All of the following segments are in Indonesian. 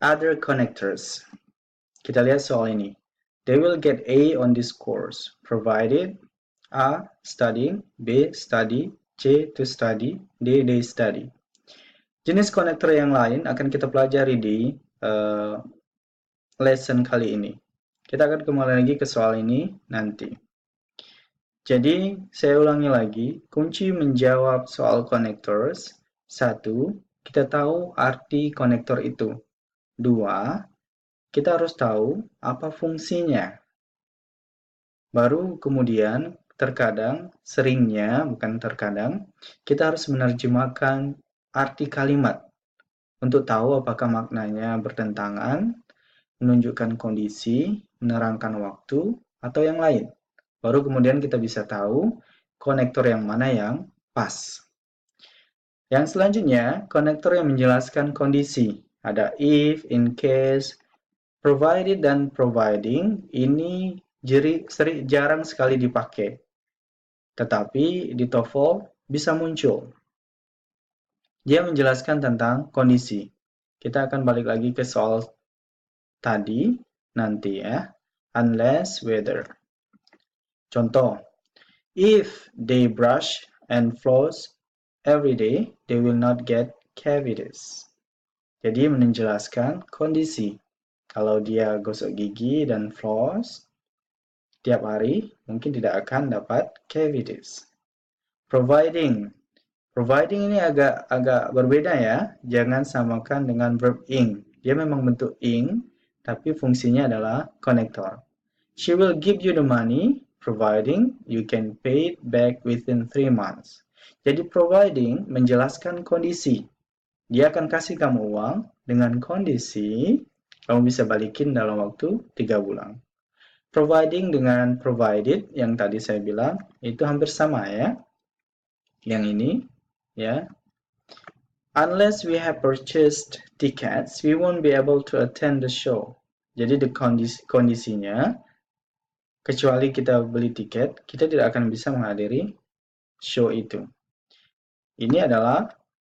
other connectors. Kita lihat soal ini. They will get A on this course, provided A. Studying, B. Study, C. To study, D. They study. Jenis konektor yang lain akan kita pelajari di lesson kali ini. Kita akan kembali lagi ke soal ini nanti. Jadi, saya ulangi lagi, kunci menjawab soal connectors. 1. Kita tahu arti konektor itu. 2. Kita harus tahu apa fungsinya. Baru kemudian, terkadang, seringnya, bukan terkadang, kita harus menerjemahkan arti kalimat untuk tahu apakah maknanya bertentangan, menunjukkan kondisi, menerangkan waktu, atau yang lain. Baru kemudian kita bisa tahu konektor yang mana yang pas. Yang selanjutnya, konektor yang menjelaskan kondisi. Ada if, in case, provided, dan providing. Ini jarang sekali dipakai. Tetapi di TOEFL bisa muncul. Dia menjelaskan tentang kondisi. Kita akan balik lagi ke soal tadi nanti ya. Unless, whether. Contoh, if they brush and floss every day, they will not get cavities. Jadi menjelaskan kondisi. Kalau dia gosok gigi dan floss tiap hari, mungkin tidak akan dapat cavities. Providing. Providing ini agak berbeda ya. Jangan samakan dengan verb ing. Dia memang bentuk ing, tapi fungsinya adalah konektor. She will give you the money, providing you can pay it back within 3 months. Jadi providing menjelaskan kondisi. Dia akan kasih kamu uang dengan kondisi kamu bisa balikin dalam waktu 3 bulan. Providing dengan provided yang tadi saya bilang itu hampir sama ya. Yang ini ya. Unless we have purchased tickets, we won't be able to attend the show. Jadi kondisinya kecuali kita beli tiket, kita tidak akan bisa menghadiri show itu. Ini adalah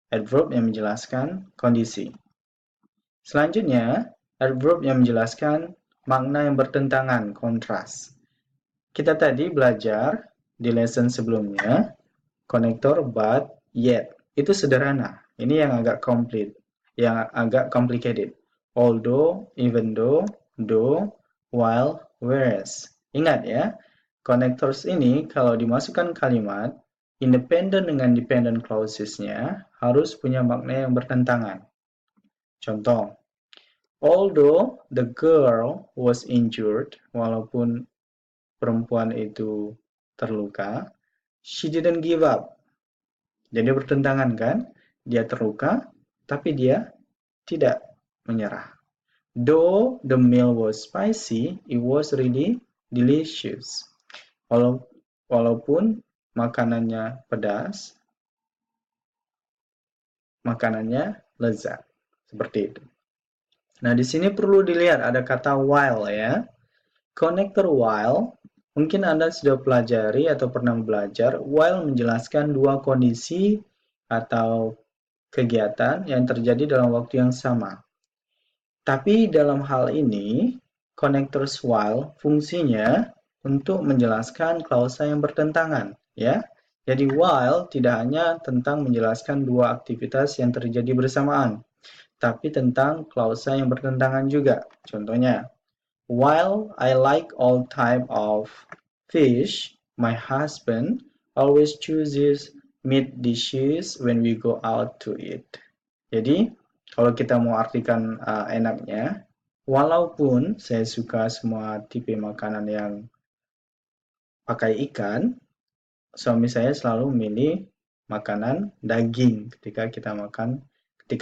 adverb yang menjelaskan kondisi. Selanjutnya, adverb yang menjelaskan makna yang bertentangan, kontras. Kita tadi belajar di lesson sebelumnya, konektor but, yet. Itu sederhana. Ini yang agak complicated. Although, even though, while, whereas. Ingat ya, connectors ini kalau dimasukkan kalimat, independent dengan dependent clauses-nya harus punya makna yang bertentangan. Contoh, although the girl was injured, walaupun perempuan itu terluka, she didn't give up. Jadi bertentangan kan? Dia terluka, tapi dia tidak menyerah. Though the meal was spicy, it was really delicious. Walaupun makanannya pedas, makanannya lezat. Seperti itu. Nah, di sini perlu dilihat ada kata while ya. Konektor while, mungkin Anda sudah pelajari atau pernah belajar, while menjelaskan dua kondisi atau kegiatan yang terjadi dalam waktu yang sama. Tapi dalam hal ini, connectors while fungsinya untuk menjelaskan klausa yang bertentangan, ya. Jadi while tidak hanya tentang menjelaskan dua aktivitas yang terjadi bersamaan, tapi tentang klausa yang bertentangan juga. Contohnya, while I like all type of fish, my husband always chooses meat dishes when we go out to eat. Jadi, kalau kita mau artikan enaknya, walaupun saya suka semua tipe makanan yang pakai ikan, suami saya selalu memilih makanan daging ketika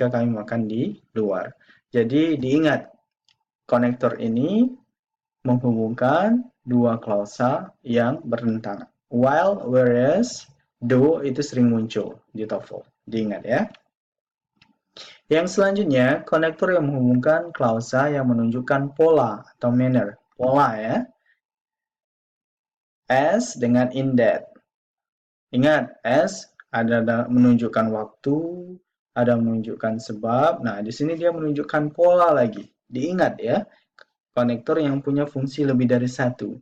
kami makan di luar. Jadi diingat, konektor ini menghubungkan dua klausa yang bertentangan. While, whereas, though itu sering muncul di TOEFL. Diingat ya. Yang selanjutnya, konektor yang menghubungkan klausa yang menunjukkan pola atau manner. Pola ya. As dengan in that. Ingat, as ada menunjukkan waktu, ada menunjukkan sebab. Nah, di sini dia menunjukkan pola lagi. Diingat ya, konektor yang punya fungsi lebih dari satu.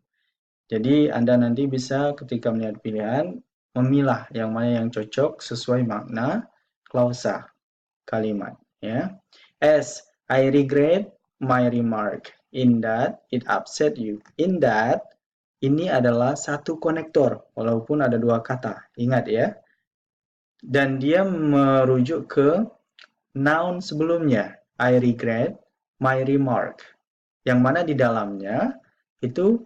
Jadi Anda nanti bisa ketika melihat pilihan, memilah yang mana yang cocok sesuai makna klausa kalimat. Ya. S. I regret my remark in that it upset you. In that, ini adalah satu konektor, walaupun ada dua kata. Ingat ya. Dan dia merujuk ke noun sebelumnya. I regret my remark. Yang mana di dalamnya itu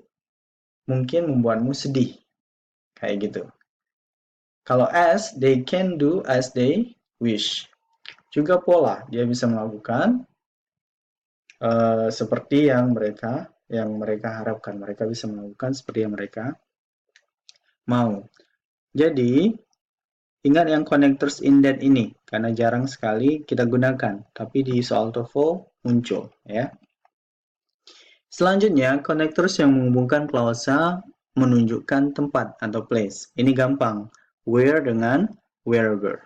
mungkin membuatmu sedih. Kayak gitu. Kalau as, they can do as they wish. Juga pola, dia bisa melakukan seperti yang mereka harapkan. Mereka bisa melakukan seperti yang mereka mau. Jadi, ingat yang connectors in that ini, karena jarang sekali kita gunakan, tapi di soal TOEFL muncul. Ya. Selanjutnya, connectors yang menghubungkan klausa menunjukkan tempat atau place. Ini gampang. Where dengan wherever.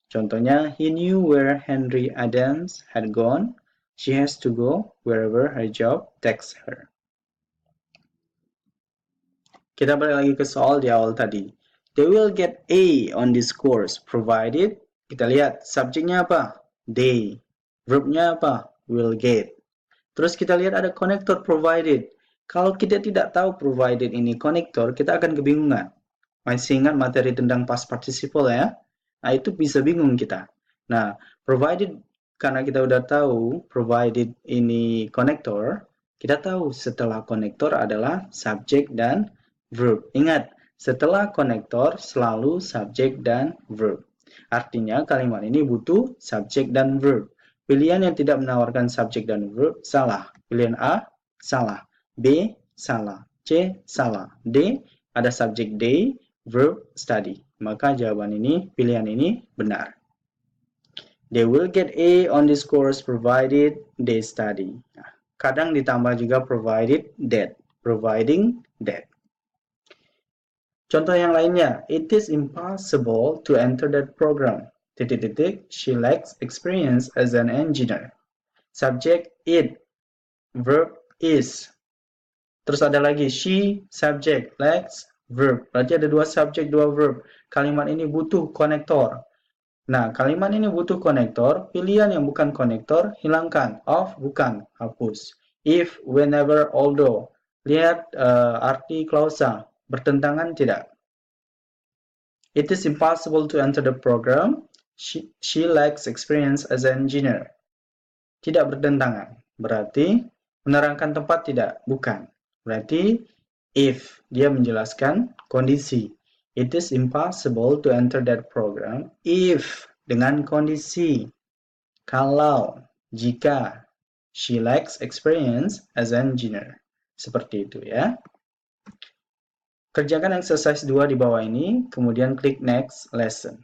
Contohnya, he knew where Henry Adams had gone. She has to go wherever her job takes her. Kita balik lagi ke soal di awal tadi. They will get A on this course provided. Kita lihat subjeknya apa? They. Verbnya apa? Will get. Terus kita lihat ada konektor provided. Kalau kita tidak tahu provided ini konektor, kita akan kebingungan. Masih ingat materi tentang past participle ya? Nah, itu bisa bingung kita. Nah, provided, karena kita udah tahu provided ini konektor, kita tahu setelah konektor adalah subjek dan verb. Ingat, setelah konektor selalu subjek dan verb. Artinya kalimat ini butuh subjek dan verb. Pilihan yang tidak menawarkan subjek dan verb salah. Pilihan A salah, B salah, C salah, D ada subjek they, verb study. Maka jawaban ini, pilihan ini benar. They will get A on this course provided they study. Nah, kadang ditambah juga provided that, providing that. Contoh yang lainnya, it is impossible to enter that program. She lacks experience as an engineer. Subject it, verb is. Terus ada lagi she, subject, lacks, verb. Berarti ada dua subjek, dua verb. Kalimat ini butuh konektor. Nah, kalimat ini butuh konektor. Pilihan yang bukan konektor, hilangkan. Of, bukan, hapus. If, whenever, although. Lihat arti klausa. Bertentangan tidak? It is impossible to enter the program. She lacks experience as an engineer. Tidak bertentangan. Berarti menerangkan tempat tidak? Bukan. Berarti if, dia menjelaskan kondisi. It is impossible to enter that program if, dengan kondisi. Kalau, jika, she lacks experience as an engineer. Seperti itu ya. Kerjakan exercise 2 di bawah ini, kemudian klik next lesson.